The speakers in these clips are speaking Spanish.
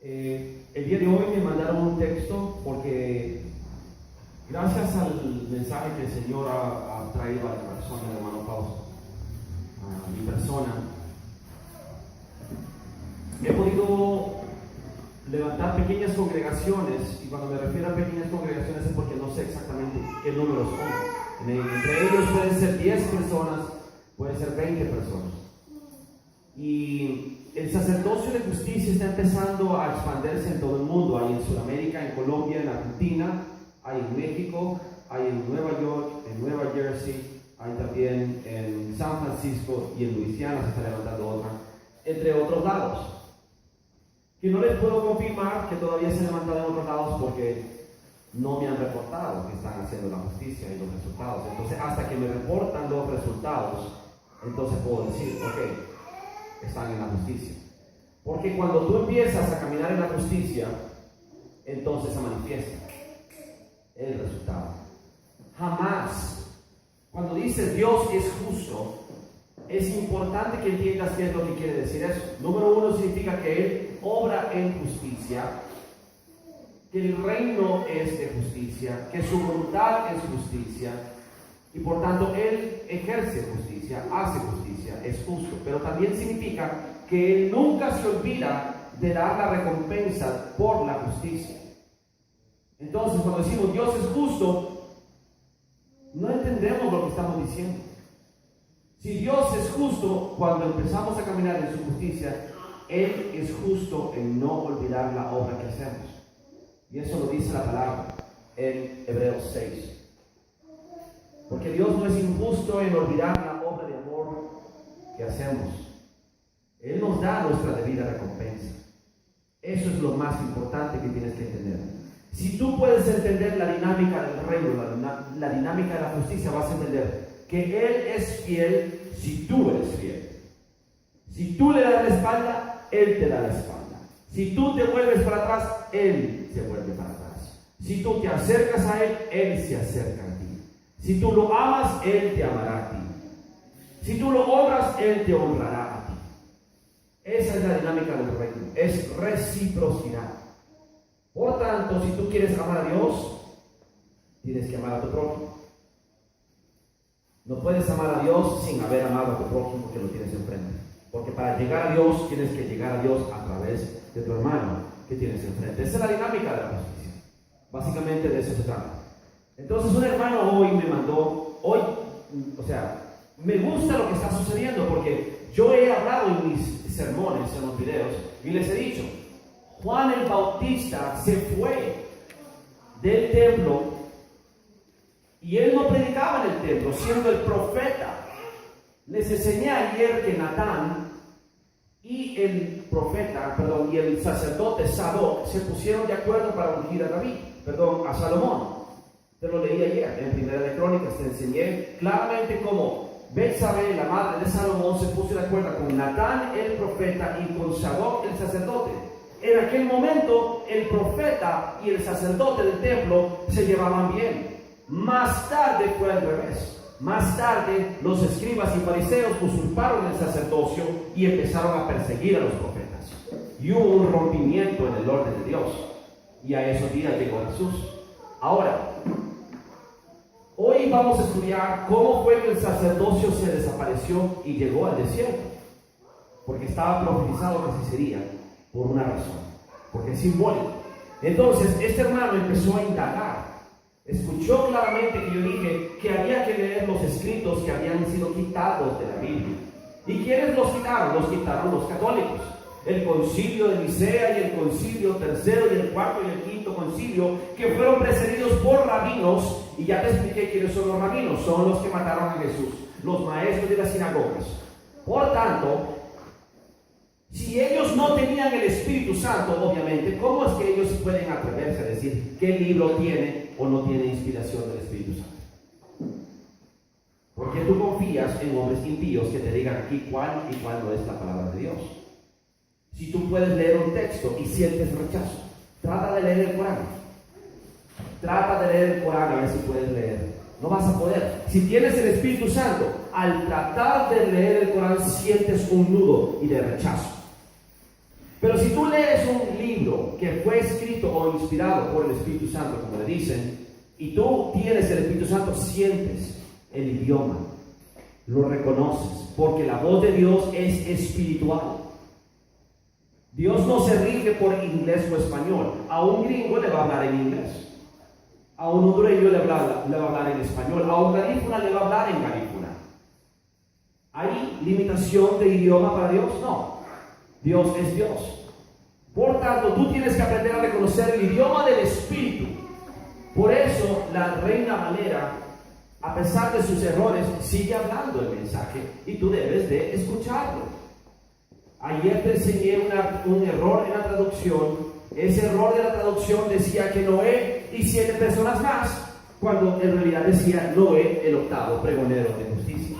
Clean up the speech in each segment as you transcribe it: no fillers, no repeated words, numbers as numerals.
El día de hoy me mandaron un texto porque gracias al mensaje que el Señor ha traído al corazón del hermano Fausto, a mi persona, he podido levantar pequeñas congregaciones, y cuando me refiero a pequeñas congregaciones es porque no sé exactamente qué números son. Entre ellos pueden ser 10 personas, pueden ser 20 personas. Y el sacerdocio de justicia está empezando a expandirse en todo el mundo. Hay en Sudamérica, en Colombia, en Argentina, hay en México, hay en Nueva York, en Nueva Jersey, hay también en San Francisco y en Luisiana se está levantando otra, entre otros lados. Que no les puedo confirmar que todavía se han levantado en otros lados porque no me han reportado que están haciendo la justicia y los resultados. Entonces, hasta que me reportan los resultados, entonces puedo decir, ok, están en la justicia. Porque cuando tú empiezas a caminar en la justicia, entonces se manifiesta el resultado. Jamás, cuando dices Dios es justo, es importante que entiendas qué es lo que quiere decir eso. Número uno, significa que Él obra en justicia, que el reino es de justicia, que su voluntad es justicia, y por tanto Él ejerce justicia, hace justicia, es justo. Pero también significa que Él nunca se olvida de dar la recompensa por la justicia. Entonces, cuando decimos Dios es justo, no entendemos lo que estamos diciendo. Si Dios es justo, cuando empezamos a caminar en su justicia, Él es justo en no olvidar la obra que hacemos. Y eso lo dice la palabra en Hebreos 6. Porque Dios no es injusto en olvidar la obra de amor que hacemos. Él nos da nuestra debida recompensa. Eso es lo más importante que tienes que entender. Si tú puedes entender la dinámica del reino, la dinámica de la justicia, vas a entender que Él es fiel si tú eres fiel. Si tú le das la espalda, Él te da la espalda. Si tú te vuelves para atrás, Él se vuelve para atrás. Si tú te acercas a Él, Él se acerca a ti. Si tú lo amas, Él te amará a ti. Si tú lo honras, Él te honrará a ti. Esa es la dinámica del reino, es reciprocidad. Por tanto, si tú quieres amar a Dios, tienes que amar a tu prójimo. No puedes amar a Dios sin haber amado a tu prójimo que lo tienes enfrente. Porque para llegar a Dios, tienes que llegar a Dios a través de tu hermano que tienes enfrente. Esa es la dinámica de la justicia. Básicamente de eso se trata. Entonces un hermano hoy me mandó, me gusta lo que está sucediendo porque yo he hablado en mis sermones, en los videos, y les he dicho, Juan el Bautista se fue del templo y él no predicaba en el templo, siendo el profeta. Les enseñé ayer que Natán y y el sacerdote Sadoc se pusieron de acuerdo para ungir a Salomón. Te lo leí ayer en Primera de Crónicas, te enseñé claramente cómo Betsabé, la madre de Salomón, se puso de acuerdo con Natán el profeta y con Sadoc el sacerdote. En aquel momento el profeta y el sacerdote del templo se llevaban bien. Más tarde fue al revés. Más tarde los escribas y fariseos usurparon el sacerdocio y empezaron a perseguir a los profetas. Y hubo un rompimiento en el orden de Dios. Y a esos días llegó Jesús. Ahora, hoy vamos a estudiar cómo fue que el sacerdocio se desapareció y llegó al desierto. Porque estaba profetizado que así sería, por una razón, porque es simbólico. Entonces, este hermano empezó a indagar. Escuchó claramente que yo dije que había que leer los escritos que habían sido quitados de la Biblia. ¿Y quiénes los quitaron? Los quitaron los católicos. El concilio de Nicea y el concilio tercero y el cuarto y el quinto concilio, que fueron precedidos por rabinos, y ya te expliqué quiénes son los rabinos, son los que mataron a Jesús, los maestros de las sinagogas. Por tanto, si ellos no tenían el Espíritu Santo, obviamente, ¿cómo es que ellos pueden atreverse a decir qué libro tiene o no tiene inspiración del Espíritu Santo? Porque tú confías en hombres impíos que te digan aquí cuál y cuál no es la palabra de Dios. Si tú puedes leer un texto y sientes rechazo, trata de leer el Corán. Trata de leer el Corán a ver si puedes leer. No vas a poder. Si tienes el Espíritu Santo, al tratar de leer el Corán sientes un nudo y de rechazo. Pero si tú lees un libro libro que fue escrito o inspirado por el Espíritu Santo, como le dicen, y tú tienes el Espíritu Santo, sientes el idioma, lo reconoces, porque la voz de Dios es espiritual. Dios no se rige por inglés o español. A un gringo le va a hablar en inglés, a un hondureño le va a hablar en español, a un garífuna le va a hablar en garífuna. ¿Hay limitación de idioma para Dios? No. Dios es Dios. Por tanto, tú tienes que aprender a reconocer el idioma del Espíritu. Por eso, la Reina Valera, a pesar de sus errores, sigue hablando el mensaje y tú debes de escucharlo. Ayer te enseñé un error en la traducción. Ese error de la traducción decía que Noé y 7 personas más, cuando en realidad decía Noé, el 8º pregonero de justicia.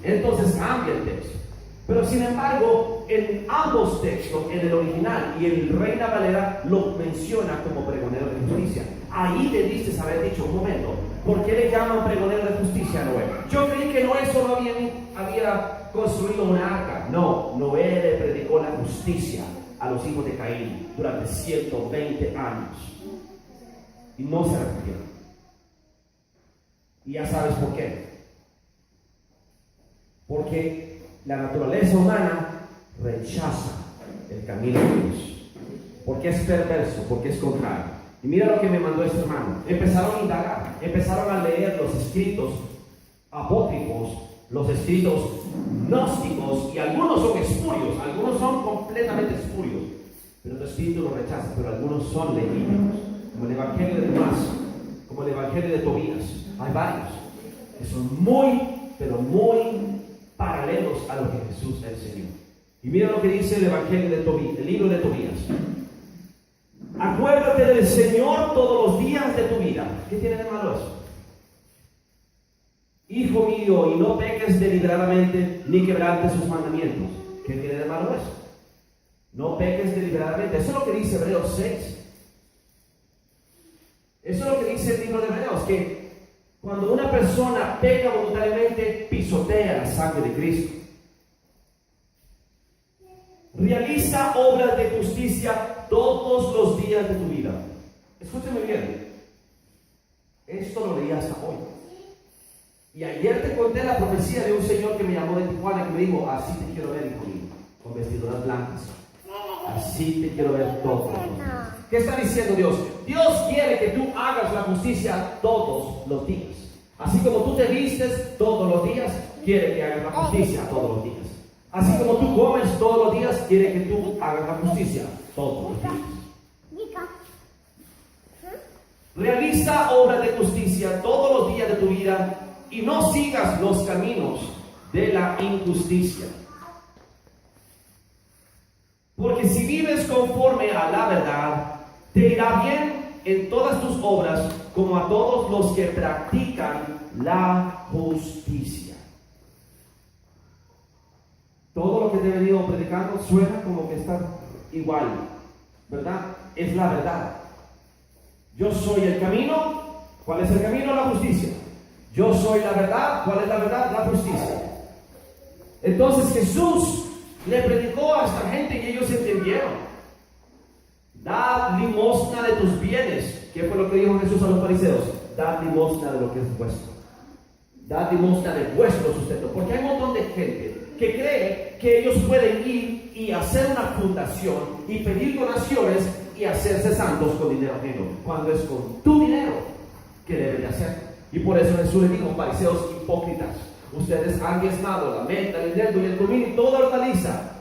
Entonces cambia el texto. Pero sin embargo, en ambos textos, en el original y en el Reina Valera, lo menciona como pregonero de justicia. Ahí debiste haber dicho, un momento, ¿por qué le llaman pregonero de justicia a Noé? Yo creí que Noé solo había construido una arca. No, Noé le predicó la justicia a los hijos de Caín durante 120 años. Y no se arrepintieron. Y ya sabes por qué. Porque la naturaleza humana rechaza el camino de Dios. Porque es perverso, porque es contrario. Y mira lo que me mandó este hermano. Empezaron a indagar, empezaron a leer los escritos apócrifos, los escritos gnósticos, y algunos son espurios, algunos son completamente espurios, pero el espíritu los rechaza, pero algunos son legítimos, como el Evangelio de Tomás, como el Evangelio de Tobías. Hay varios que son muy, pero muy paralelos a lo que Jesús enseñó. Y mira lo que dice el Evangelio de Tobías, el libro de Tobías. Acuérdate del Señor todos los días de tu vida. ¿Qué tiene de malo eso? Hijo mío, y no peques deliberadamente ni quebrantes sus mandamientos. ¿Qué tiene de malo eso? No peques deliberadamente. Eso es lo que dice Hebreos 6. Eso es lo que dice el libro de Hebreos, que cuando una persona peca voluntariamente, pisotea la sangre de Cristo. Realiza obras de justicia todos los días de tu vida. Escúchame bien. Esto lo leí hasta hoy. Y ayer te conté la profecía de un señor que me llamó de Tijuana, que me dijo, así te quiero ver, hijo mío, con vestiduras blancas. Así te quiero ver todos los días. ¿Qué está diciendo Dios? Dios quiere que tú hagas la justicia todos los días. Así como tú te vistes todos los días, quiere que hagas la justicia todos los días. Así como tú comes todos los días, quiere que tú hagas la justicia todos los días. Realiza obras de justicia todos los días de tu vida y no sigas los caminos de la injusticia. Porque si vives conforme a la verdad, te irá bien en todas tus obras, como a todos los que practican la justicia. Todo lo que te he venido predicando suena como que está igual, ¿verdad? Es la verdad. Yo soy el camino. ¿Cuál es el camino? La justicia. Yo soy la verdad. ¿Cuál es la verdad? La justicia. Entonces Jesús le predicó a esta gente y ellos entendieron. Dad limosna de tus bienes. ¿Qué fue lo que dijo Jesús a los fariseos? Dad limosna de lo que es vuestro. Dad limosna de vuestro sustento. Porque hay un montón de gente que cree que ellos pueden ir y hacer una fundación y pedir donaciones y hacerse santos con dinero ajeno, cuando es con tu dinero que deben de hacer. Y por eso Jesús le dijo, fariseos hipócritas, ustedes han diezmado la menta, el eneldo y el comino y toda hortaliza,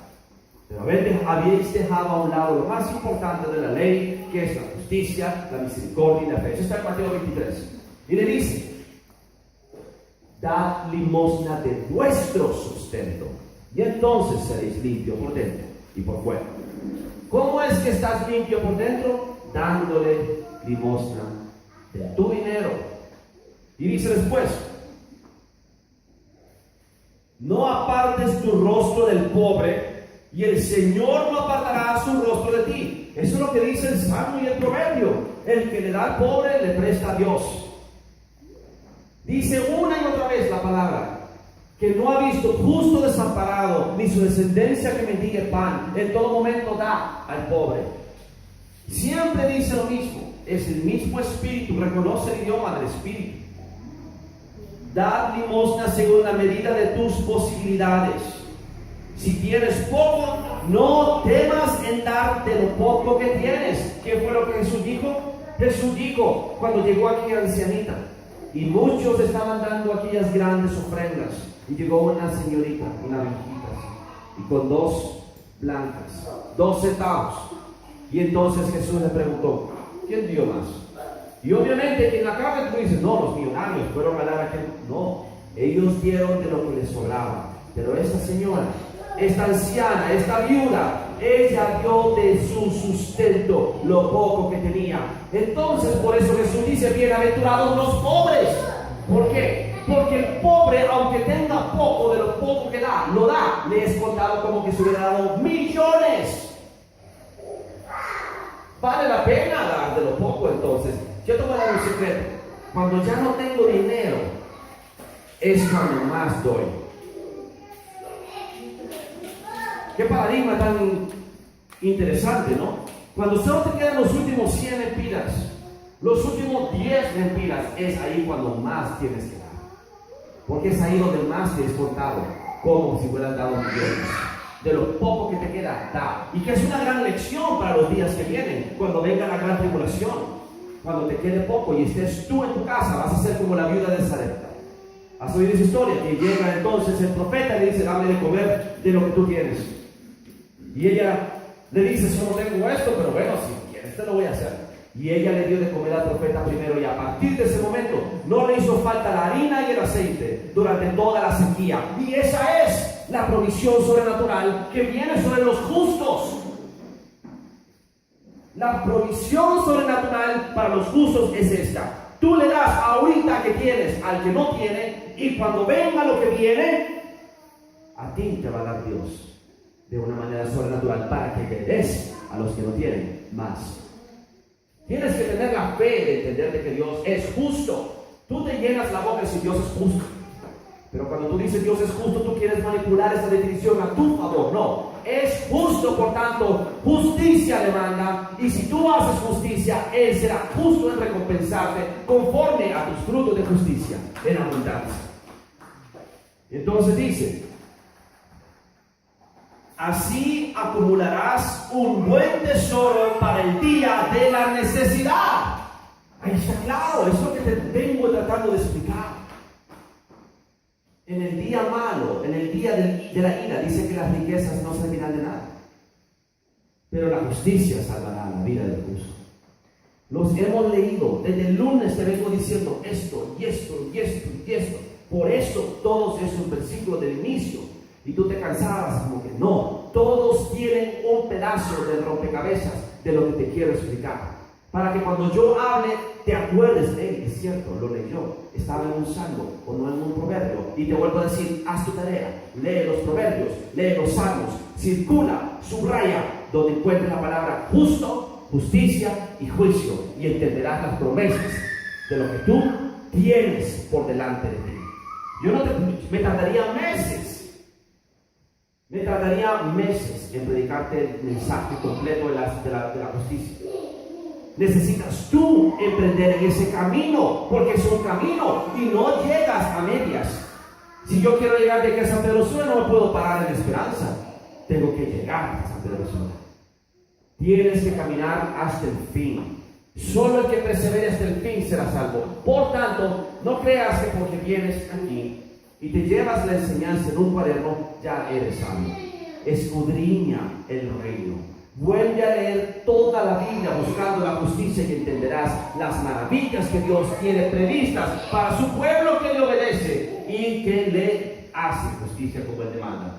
pero habéis dejado a un lado lo más importante de la ley, que es la justicia, la misericordia y la fe. Eso está en Mateo 23. Y le dice, dad limosna de vuestro sustento, y entonces seréis limpios por dentro y por fuera. ¿Cómo es que estás limpio por dentro? Dándole limosna de tu dinero. Y dice después, no apartes tu rostro del pobre, y el Señor no apartará su rostro de ti. Eso es lo que dice el Salmo y el Proverbio. El que le da al pobre le presta a Dios. Dice una y otra vez la palabra, que no ha visto justo desamparado, ni su descendencia que mendigue pan. En todo momento da al pobre. Siempre dice lo mismo. Es el mismo espíritu. Reconoce el idioma del espíritu. Dar limosna según la medida de tus posibilidades. Si tienes poco, no temas en dar de lo poco que tienes. ¿Qué fue lo que Jesús dijo? Jesús dijo cuando llegó aquella ancianita y muchos estaban dando aquellas grandes ofrendas, y llegó una señorita, una viejita, y con 2 blancas, 2 centavos. Y entonces Jesús le preguntó, ¿quién dio más? Y obviamente que en la carne tú dices, no, los millonarios fueron a dar a aquel. No, ellos dieron de lo que les sobraba. Pero esta señora, esta anciana, esta viuda, ella dio de su sustento lo poco que tenía. Entonces por eso Jesús dice, bienaventurados los pobres. ¿Por qué? Porque el pobre, aunque tenga poco, de lo poco que da, lo da, le es contado como que se hubiera dado millones. Vale la pena dar de lo poco. Entonces yo te voy a dar un secreto. Cuando ya no tengo dinero, es cuando más doy. Qué paradigma tan interesante, ¿no? Cuando solo te quedan los últimos 100 lempiras, los últimos 10 lempiras, es ahí cuando más tienes que dar. Porque es ahí donde más te es contado, como si hubieras dado millones. De lo poco que te queda, da. Y que es una gran lección para los días que vienen, cuando venga la gran tribulación. Cuando te quede poco y estés tú en tu casa, vas a ser como la viuda de Sarepta. ¿Has oído esa historia? Que llega entonces el profeta y le dice, dame de comer de lo que tú tienes. Y ella le dice, yo no tengo esto, pero bueno, si quieres te lo voy a hacer. Y ella le dio de comer al profeta primero, y a partir de ese momento no le hizo falta la harina y el aceite durante toda la sequía. Y esa es la provisión sobrenatural que viene sobre los justos. La provisión sobrenatural para los justos es esta. Tú le das ahorita que tienes al que no tiene, y cuando venga lo que viene, a ti te va a dar Dios de una manera sobrenatural para que le des a los que no tienen más. Tienes que tener la fe de entender de que Dios es justo. Tú te llenas la boca si Dios es justo. Pero cuando tú dices Dios es justo, tú quieres manipular esa definición a tu favor. No, es justo, por tanto, justicia demanda. Y si tú haces justicia, Él será justo en recompensarte conforme a tus frutos de justicia en abundancia. Entonces dice, así acumularás un buen tesoro para el día de la necesidad. Ahí está claro, eso es lo que te vengo tratando de explicar. En el día malo, en el día de la ira, dice que las riquezas no servirán de nada. Pero la justicia salvará la vida del justo. Los hemos leído, desde el lunes te vengo diciendo esto, y esto, y esto, y esto. Por eso todos esos versículos del inicio. Y tú te cansabas como que no, todos tienen un pedazo del rompecabezas de lo que te quiero explicar. Para que cuando yo hable, te acuerdes de él. Es cierto, lo leyó, estaba en un salmo o no en un proverbio. Y te vuelvo a decir, haz tu tarea, lee los proverbios, lee los salmos, circula, subraya, donde encuentres la palabra justo, justicia y juicio. Y entenderás las promesas de lo que tú tienes por delante de ti. Me tardaría meses en predicarte el mensaje completo de la justicia. Necesitas tú emprender en ese camino, porque es un camino y no llegas a medias. Si yo quiero llegar de aquí a San Pedro Sula, no me puedo parar en Esperanza. Tengo que llegar a San Pedro Sula. Tienes que caminar hasta el fin. Solo el que persevere hasta el fin será salvo. Por tanto, no creas que porque vienes aquí y te llevas la enseñanza en un cuaderno, ya eres salvo. Escudriña el reino. Vuelve a leer toda la Biblia buscando la justicia, y entenderás las maravillas que Dios tiene previstas para su pueblo que le obedece y que le hace justicia como Él demanda.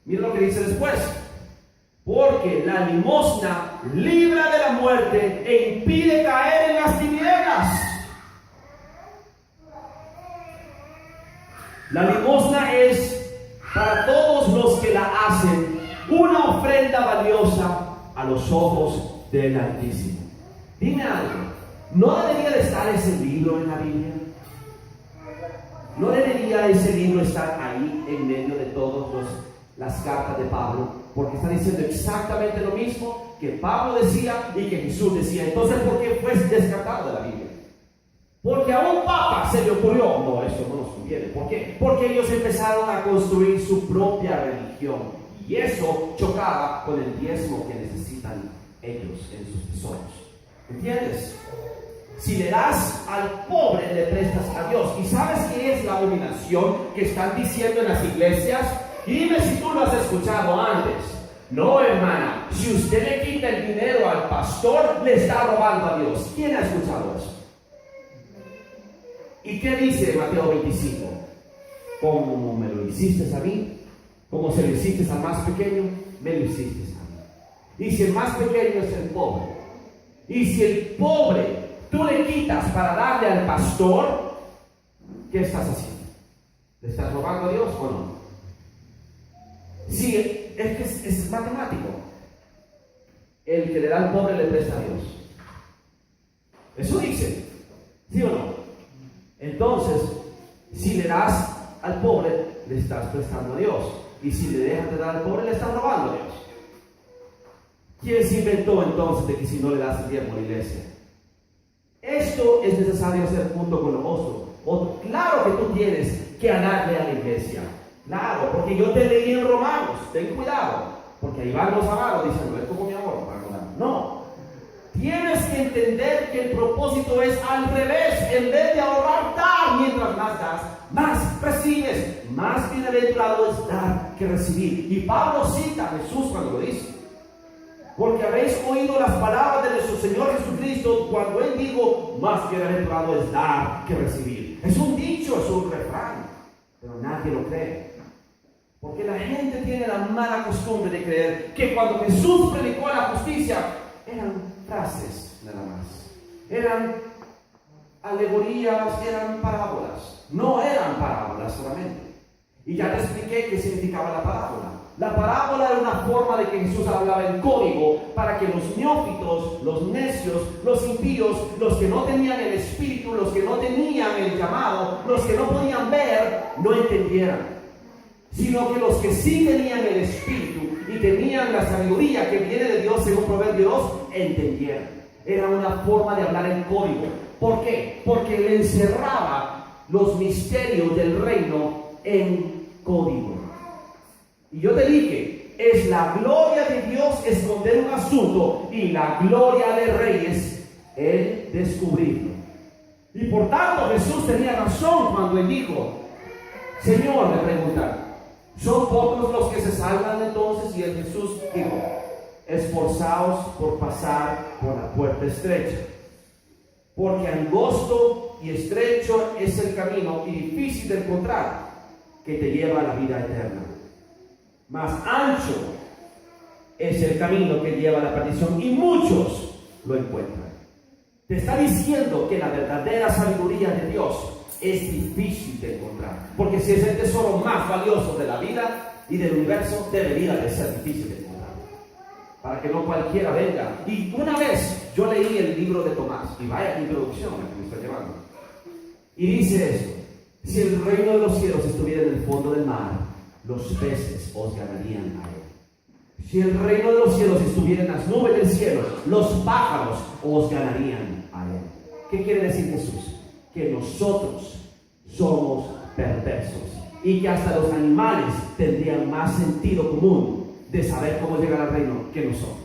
Mira lo que dice después. Porque la limosna libra de la muerte e impide caer en las tinieblas. La limosna es para todos los que la hacen una ofrenda valiosa a los ojos del Altísimo. Dime algo, ¿no debería de estar ese libro en la Biblia? ¿No debería ese libro estar ahí en medio de todas las cartas de Pablo? Porque está diciendo exactamente lo mismo que Pablo decía y que Jesús decía. Entonces, ¿por qué fue descartado de la Biblia? Porque a un papa se le ocurrió, no, eso no nos conviene. ¿Por qué? Porque ellos empezaron a construir su propia religión. Y eso chocaba con el diezmo que necesitan ellos en sus tesoros. ¿Entiendes? Si le das al pobre, le prestas a Dios. ¿Y sabes qué es la dominación que están diciendo en las iglesias? Y dime si tú lo has escuchado antes. No, hermana, si usted le quita el dinero al pastor, le está robando a Dios. ¿Quién ha escuchado eso? ¿Y qué dice Mateo 25? Como me lo hiciste a mí, como se lo hiciste al más pequeño, me lo hiciste a mí. Y si el más pequeño es el pobre, y si el pobre tú le quitas para darle al pastor, ¿qué estás haciendo? ¿Le estás robando a Dios o no? Sí, es que es matemático. El que le da al pobre le presta a Dios. Eso dice, ¿sí o no? Entonces, si le das al pobre, le estás prestando a Dios. Y si le dejas de dar al pobre, le estás robando a Dios. ¿Quién se inventó entonces de que si no le das el diezmo a la iglesia? Esto es necesario hacer junto con lo otro. Claro que tú tienes que darle a la iglesia. Claro, porque yo te leí en Romanos. Ten cuidado, porque ahí van los amados diciendo, esto con mi amor. No. Tienes que entender que el propósito es al revés. En vez de ahorrar, dar. Mientras más das, más recibes. Más bienaventurado es dar que recibir. Y Pablo cita a Jesús cuando lo dice. Porque habéis oído las palabras de nuestro Señor Jesucristo cuando Él dijo, más bienaventurado es dar que recibir. Es un dicho, es un refrán, pero nadie lo cree. Porque la gente tiene la mala costumbre de creer que cuando Jesús predicó la justicia, eran frases nada más. Eran alegorías, eran parábolas. No eran parábolas solamente. Y ya te expliqué qué significaba la parábola. La parábola era una forma de que Jesús hablaba en código para que los neófitos, los necios, los impíos, los que no tenían el espíritu, los que no tenían el llamado, los que no podían ver, no entendieran. Sino que los que sí tenían el espíritu y tenían la sabiduría que viene de Dios según Proverbios 2, entendieran. Era una forma de hablar en código. ¿Por qué? Porque él encerraba los misterios del reino en código. Y yo te dije, es la gloria de Dios esconder un asunto y la gloria del rey es el descubrirlo. Y por tanto Jesús tenía razón cuando él dijo, Señor, le preguntaron, ¿son pocos los que se salvan entonces? Y el Jesús dijo, esforzaos por pasar por la puerta estrecha, porque angosto y estrecho es el camino y difícil de encontrar que te lleva a la vida eterna. Más ancho es el camino que lleva a la perdición y muchos lo encuentran. Te está diciendo que la verdadera sabiduría de Dios es difícil de encontrar, porque si es el tesoro más valioso de la vida y del universo, debería de ser difícil de encontrar, para que no cualquiera venga. Y una vez yo leí el libro de Tomás, y vaya introducción que me está llevando, y dice esto: si el reino de los cielos estuviera en el fondo del mar, los peces os ganarían a él. Si el reino de los cielos estuviera en las nubes del cielo, los pájaros os ganarían a él. ¿Qué quiere decir Jesús? Que nosotros somos perversos y que hasta los animales tendrían más sentido común de saber cómo llegar al reino que nosotros.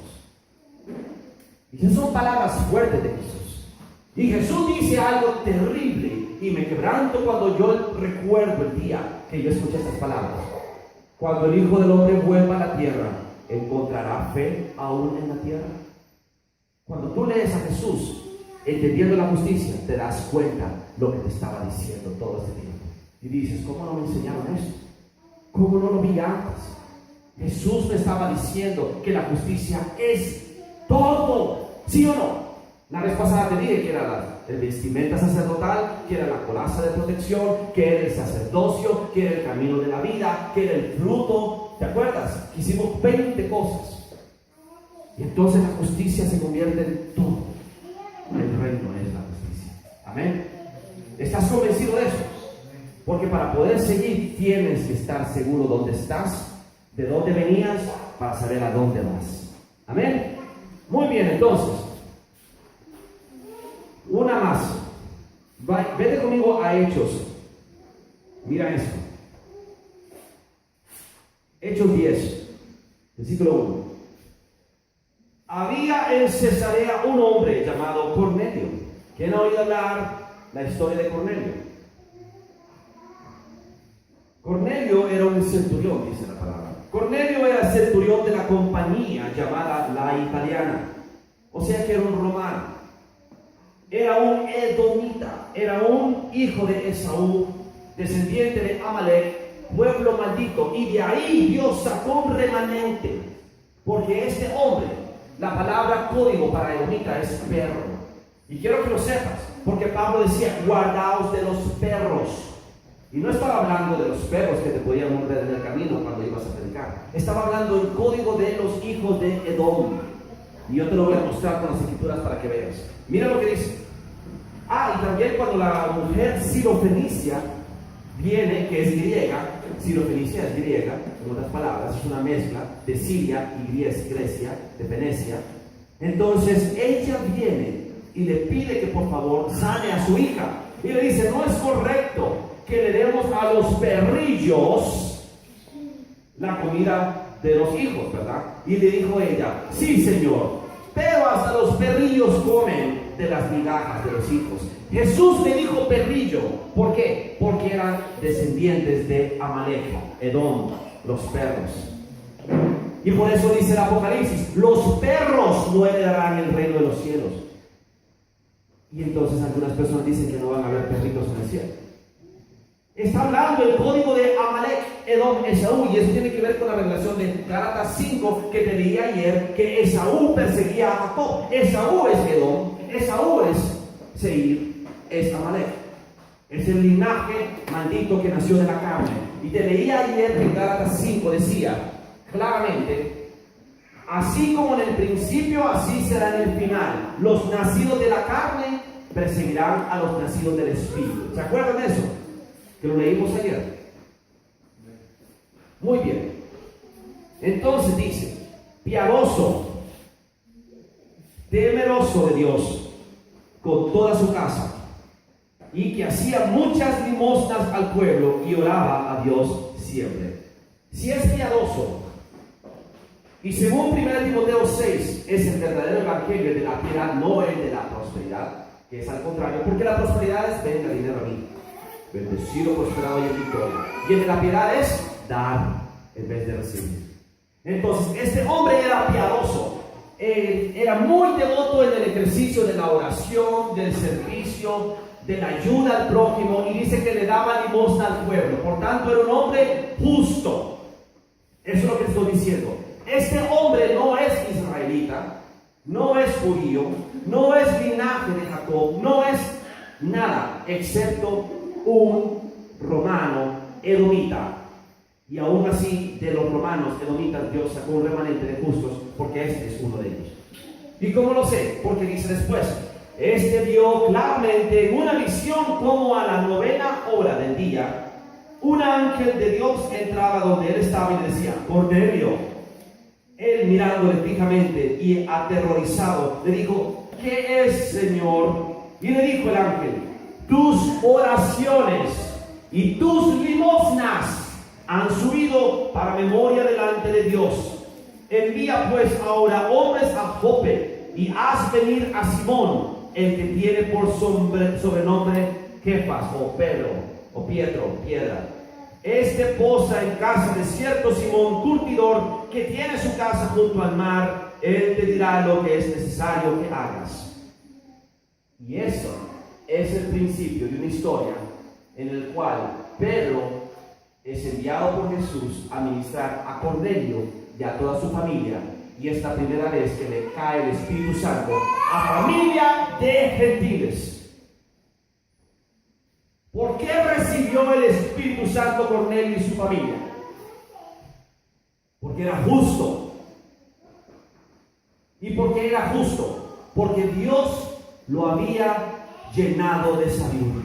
Y esas son palabras fuertes de Jesús. Y Jesús dice algo terrible y me quebranto cuando yo recuerdo el día que yo escuché estas palabras. Cuando el Hijo del Hombre vuelva a la tierra, ¿encontrará fe aún en la tierra? Cuando tú lees a Jesús entendiendo la justicia, te das cuenta lo que te estaba diciendo todo este tiempo. Y dices, ¿cómo no me enseñaron esto? ¿Cómo no lo vi antes? Jesús me estaba diciendo que la justicia es todo, ¿sí o no? La vez pasada te dije que era el vestimenta sacerdotal, que era la coraza de protección, que era el sacerdocio, que era el camino de la vida, que era el fruto. ¿Te acuerdas? Que hicimos 20 cosas. Y entonces la justicia se convierte en todo. El reino es la justicia. Amén. ¿Estás convencido de eso? Porque para poder seguir tienes que estar seguro dónde estás, de dónde venías, para saber a dónde vas. Amén. Muy bien, entonces, una más. Vete conmigo a Hechos. Mira esto. Hechos 10, versículo 1. Había en Cesarea un hombre llamado Cornelio. ¿Quién ha oído hablar la historia de Cornelio? Cornelio era un centurión, dice la palabra. Cornelio era centurión de la compañía llamada la Italiana. O sea que era un romano. Era un edomita. Era un hijo de Esaú, descendiente de Amalek, pueblo maldito. Y de ahí Dios sacó un remanente. Porque este hombre, la palabra código para edomita es perro. Y quiero que lo sepas, porque Pablo decía, guardaos de los perros. Y no estaba hablando de los perros que te podían morder en el camino cuando ibas a predicar. Estaba hablando del código de los hijos de Edom. Y yo te lo voy a mostrar con las escrituras para que veas. Mira lo que dice. Y también cuando la mujer sirofenicia viene, que es griega, sirofenicia es griega, en otras palabras, es una mezcla de Siria y Grecia, de Venecia. Entonces ella viene y le pide que por favor sane a su hija. Y le dice, no es correcto que le demos a los perrillos la comida de los hijos, ¿verdad? Y le dijo ella, sí señor, pero hasta los perrillos comen de las migajas de los hijos. Jesús le dijo perrillo, ¿por qué? Porque eran descendientes de Amalek, Edom, los perros. Y por eso dice el Apocalipsis, los perros no heredarán el reino de los cielos. Y entonces algunas personas dicen que no van a haber perritos en el cielo. Está hablando el código de Amalek, Edom, Esaú, y eso tiene que ver con la revelación de Gálatas 5 que te leí ayer, que Esaú perseguía a Jacob. Esaú es Edom, Esaú es Seir, es Amalek. Es el linaje maldito que nació de la carne. Y te leí ayer que Gálatas 5 decía claramente, así como en el principio, así será en el final. Los nacidos de la carne perseguirán a los nacidos del Espíritu. ¿Se acuerdan de eso? Que lo leímos ayer. Muy bien. Entonces dice, piadoso, temeroso de Dios con toda su casa, y que hacía muchas limosnas al pueblo y oraba a Dios siempre. Si es piadoso, y según 1 Timoteo 6 es el verdadero evangelio de la piedad, no el de la prosperidad, que es al contrario, porque la prosperidad es venga dinero a mí, bendecido, prosperado y en victoria. Y el de la piedad es dar en vez de recibir. Entonces, este hombre era piadoso, era muy devoto en el ejercicio de la oración, del servicio, de la ayuda al prójimo, y dice que le daba limosna al pueblo. Por tanto, era un hombre justo. Eso es lo que estoy diciendo. Este hombre no es israelita, no es judío, no es linaje de Jacob, no es nada excepto un romano edomita. Y aún así, de los romanos edomitas, Dios sacó un remanente de justos, porque este es uno de ellos. ¿Y cómo lo sé? Porque dice después, este vio claramente en una visión como a la 9ª hora del día, un ángel de Dios entraba donde él estaba y decía, Cornelio. Él mirándole fijamente y aterrorizado, le dijo, ¿qué es, Señor? Y le dijo el ángel, tus oraciones y tus limosnas han subido para memoria delante de Dios. Envía pues ahora hombres a Jope y haz venir a Simón, el que tiene por sobrenombre Kefas, o Pedro, o Pietro, piedra. Este posa en casa de cierto Simón curtidor, que tiene su casa junto al mar. Él te dirá lo que es necesario que hagas. Y eso es el principio de una historia en el cual Pedro es enviado por Jesús a ministrar a Cornelio y a toda su familia. Y es la primera vez que le cae el Espíritu Santo a familia de gentiles. ¿Por qué recibió el Espíritu Santo Cornelio y su familia? Porque era justo. ¿Y por qué era justo? Porque Dios lo había llenado de sabiduría.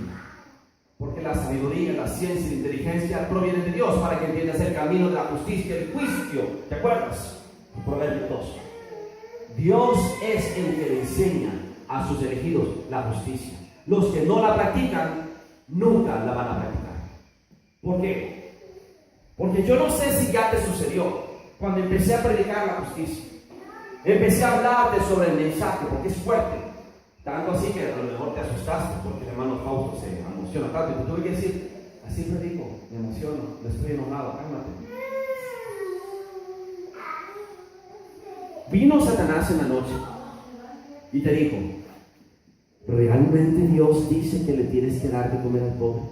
Porque la sabiduría, la ciencia y la inteligencia provienen de Dios para que entiendas el camino de la justicia y el juicio. ¿Te acuerdas? Proverbios 2. Dios es el que le enseña a sus elegidos la justicia. Los que no la practican, nunca la van a practicar. ¿Por qué? Porque yo no sé si ya te sucedió cuando empecé a predicar la justicia. Empecé a hablarte sobre el mensaje porque es fuerte. Tanto así que a lo mejor te asustaste porque el hermano Fausto se emociona tanto y te tuve que decir, así predico, me emociono, no estoy enojado, cálmate. Vino Satanás en la noche y te dijo, ¿realmente Dios dice que le tienes que dar de comer al pobre?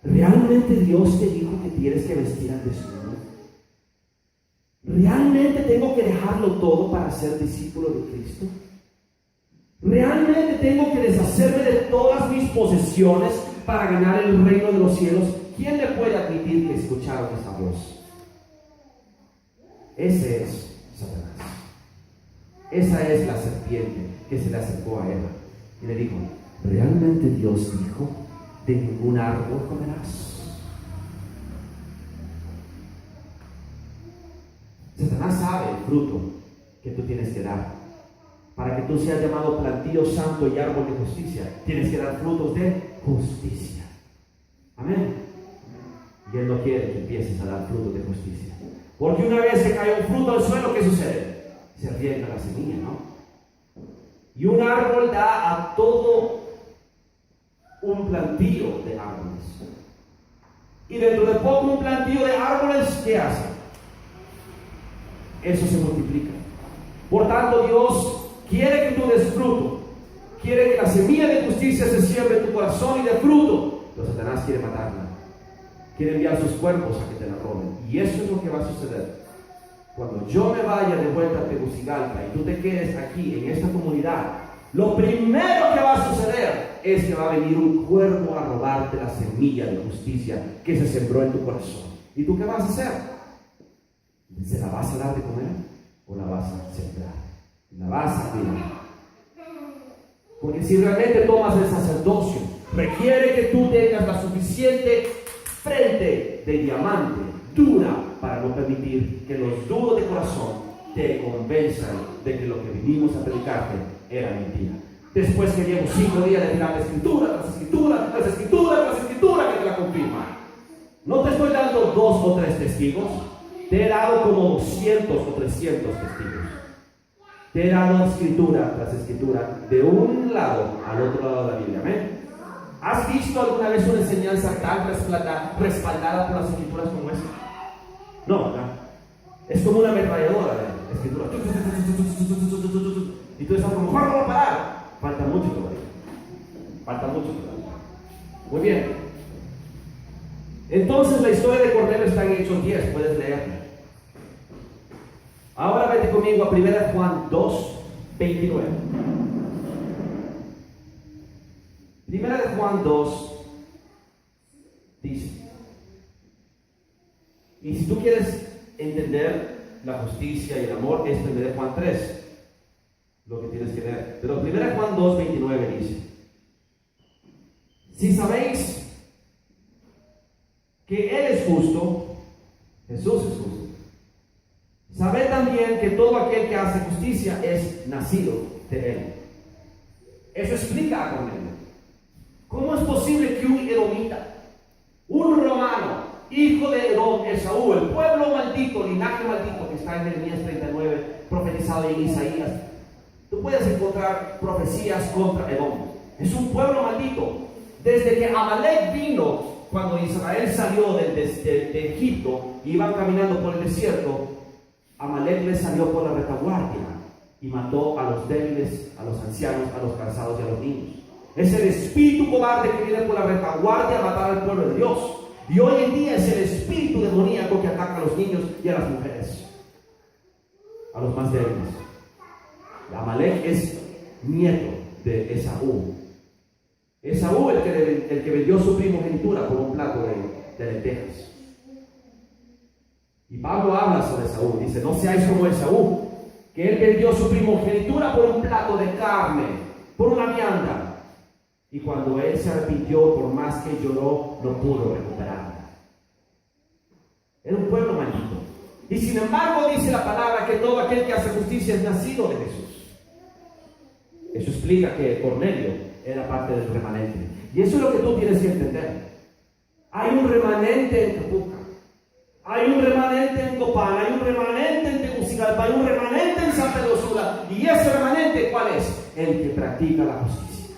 ¿Realmente Dios te dijo que tienes que vestir al desnudo? ¿Realmente tengo que dejarlo todo para ser discípulo de Cristo? ¿Realmente tengo que deshacerme de todas mis posesiones para ganar el reino de los cielos? ¿Quién le puede admitir que escucharon esa voz? Ese es Satanás. Esa es la serpiente que se le acercó a Eva y le dijo, ¿realmente Dios dijo, de ningún árbol comerás? Satanás sabe el fruto que tú tienes que dar. Para que tú seas llamado plantío santo y árbol de justicia, tienes que dar frutos de justicia. Amén. Y Él no quiere que empieces a dar frutos de justicia. Porque una vez que cae un fruto al suelo, ¿qué sucede? Se riega la semilla, ¿no? Y un árbol da a todo un plantío de árboles. Y dentro de poco un plantío de árboles, ¿qué hace? Eso se multiplica. Por tanto, Dios quiere que tú des fruto. Quiere que la semilla de justicia se siembre en tu corazón y dé fruto. Pero Satanás quiere matarla. Quiere enviar sus cuerpos a que te la roben. Y eso es lo que va a suceder. Cuando yo me vaya de vuelta a Tegucigalpa y tú te quedes aquí en esta comunidad, lo primero que va a suceder es que va a venir un cuervo a robarte la semilla de justicia que se sembró en tu corazón. ¿Y tú qué vas a hacer? ¿Se la vas a dar de comer o la vas a sembrar? La vas a cuidar. Porque si realmente tomas el sacerdocio, requiere que tú tengas la suficiente frente de diamante, dura, para no permitir que los duros de corazón te convenzan de que lo que vinimos a predicarte era mentira. Después que llevo 5 días de tirar escritura tras escritura, tras escritura, tras escritura que te la confirma. No te estoy dando 2 o 3 testigos, te he dado como 200 o 300 testigos. Te he dado escritura tras escritura de un lado al otro lado de la Biblia. Amén. ¿Has visto alguna vez una enseñanza tan respaldada por las escrituras como esa? No, ¿verdad? Es como una ametralladora de escritura. Y tú estás como, ¿cuándo va a parar? Falta mucho todavía. Falta mucho todavía. Muy bien. Entonces la historia de Cornelio está en Hechos 10, puedes leerla. Ahora vete conmigo a 1 Juan 2, 29. 1 Juan 2 dice, y si tú quieres entender la justicia y el amor, es 1 Juan 3 lo que tienes que leer. Pero 1 Juan 2, 29 dice, si sabéis que Él es justo, Jesús es justo, sabed también que todo aquel que hace justicia es nacido de Él. Eso explica a Cornelio. ¿Cómo es posible que un edomita, un romano, hijo de Edom, Esaú, el pueblo maldito, linaje maldito, que está en Jeremías 39, profetizado en Isaías, tú puedes encontrar profecías contra Edom? Es un pueblo maldito. Desde que Amalek vino, cuando Israel salió de Egipto, iban caminando por el desierto, Amalek les salió por la retaguardia y mató a los débiles, a los ancianos, a los cansados y a los niños. Es el espíritu cobarde que viene por la retaguardia a matar al pueblo de Dios. Y hoy en día es el espíritu demoníaco que ataca a los niños y a las mujeres, a los más débiles. Amalek es nieto de Esaú. Esaú el que vendió su primogenitura por un plato de lentejas. Y Pablo habla sobre Esaú, dice, no seáis como Esaú, que él vendió su primogenitura por un plato de carne, por una vianda. Y cuando él se arrepintió, por más que lloró, no pudo recuperarla. Era un pueblo maldito. Y Y sin embargo dice la palabra que todo aquel que hace justicia es nacido de Jesús. Eso explica que Cornelio era parte del remanente. Y eso es lo que tú tienes que entender. Hay un remanente en Tepuca, hay un remanente en Copán, hay un remanente en Tegucigalpa, hay un remanente en San Pedro Sula. Y ese remanente, ¿cuál es? El que practica la justicia,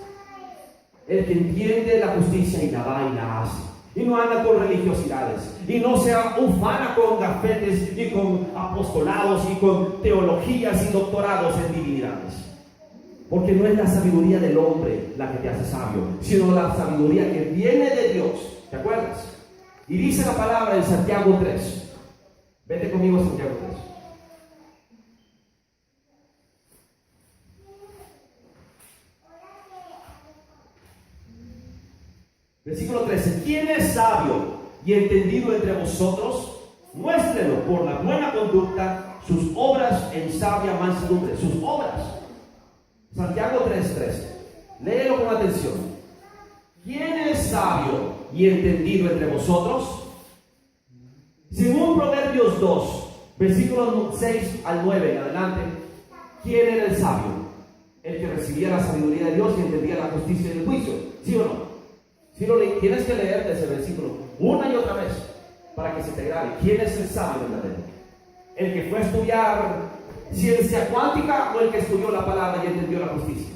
el que entiende la justicia y la va y la hace, y no anda con religiosidades, y no se ufana con gafetes y con apostolados y con teologías y doctorados en divinidades. Porque no es la sabiduría del hombre la que te hace sabio, sino la sabiduría que viene de Dios. ¿Te acuerdas? Y dice la palabra en Santiago 3. Vete conmigo a Santiago 3. Versículo 13. ¿Quién es sabio y entendido entre vosotros? Muéstrenlo por la buena conducta, sus obras en sabia mansedumbre. Sus obras. Santiago 3:13. Léelo con atención. ¿Quién es sabio y entendido entre vosotros? Según Proverbios 2, versículos 6 al 9 en adelante, ¿quién era el sabio? El que recibía la sabiduría de Dios y entendía la justicia y el juicio. ¿Sí o no? Si lo tienes que leerte ese versículo una y otra vez para que se te grabe. ¿Quién es el sabio verdadero? ¿El que fue a estudiar ciencia cuántica o el que estudió la palabra y entendió la justicia?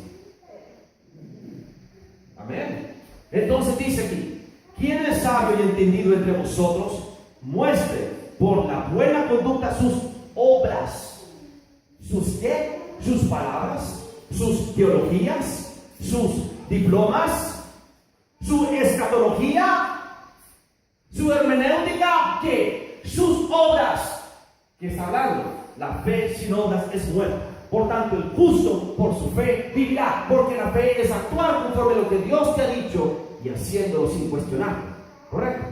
Amén. Entonces dice aquí, ¿quién es sabio y entendido entre vosotros? Muestre por la buena conducta sus obras. ¿Sus qué? Sus palabras, sus teologías, sus diplomas, su escatología, su hermenéutica, ¿qué? Sus obras. ¿Qué está hablando? La fe sin obras es muerta. Por tanto, el justo por su fe vivirá, porque la fe es actuar conforme a lo que Dios te ha dicho y haciéndolo sin cuestionarlo. ¿Correcto?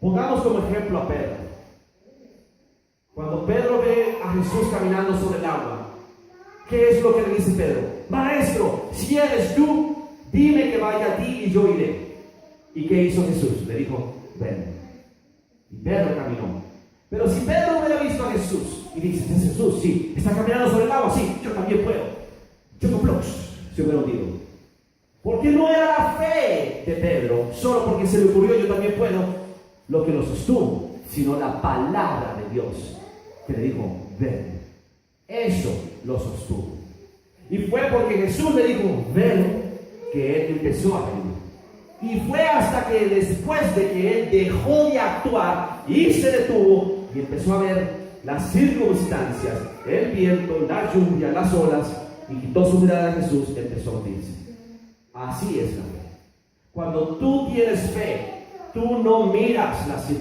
Pongamos como ejemplo a Pedro. Cuando Pedro ve a Jesús caminando sobre el agua, ¿qué es lo que le dice Pedro? Maestro, si eres tú, dime que vaya a ti y yo iré. ¿Y qué hizo Jesús? Le dijo, ven. Y Pedro caminó. Pero si Pedro hubiera visto a Jesús y dice, es Jesús, sí, está caminando sobre el agua, sí, yo también puedo. Yo no se hubiera hundido. Porque no era la fe de Pedro, solo porque se le ocurrió yo también puedo, lo que lo sostuvo, sino la palabra de Dios que le dijo, ven. Eso lo sostuvo. Y fue porque Jesús le dijo, ven, que él empezó a venir. Y fue hasta que después de que él dejó de actuar y se detuvo y empezó a ver las circunstancias, el viento, la lluvia, las olas, y quitó su mirada a Jesús, empezó a hundirse. Así es la fe. Cuando tú tienes fe, tú no miras las circunstancias.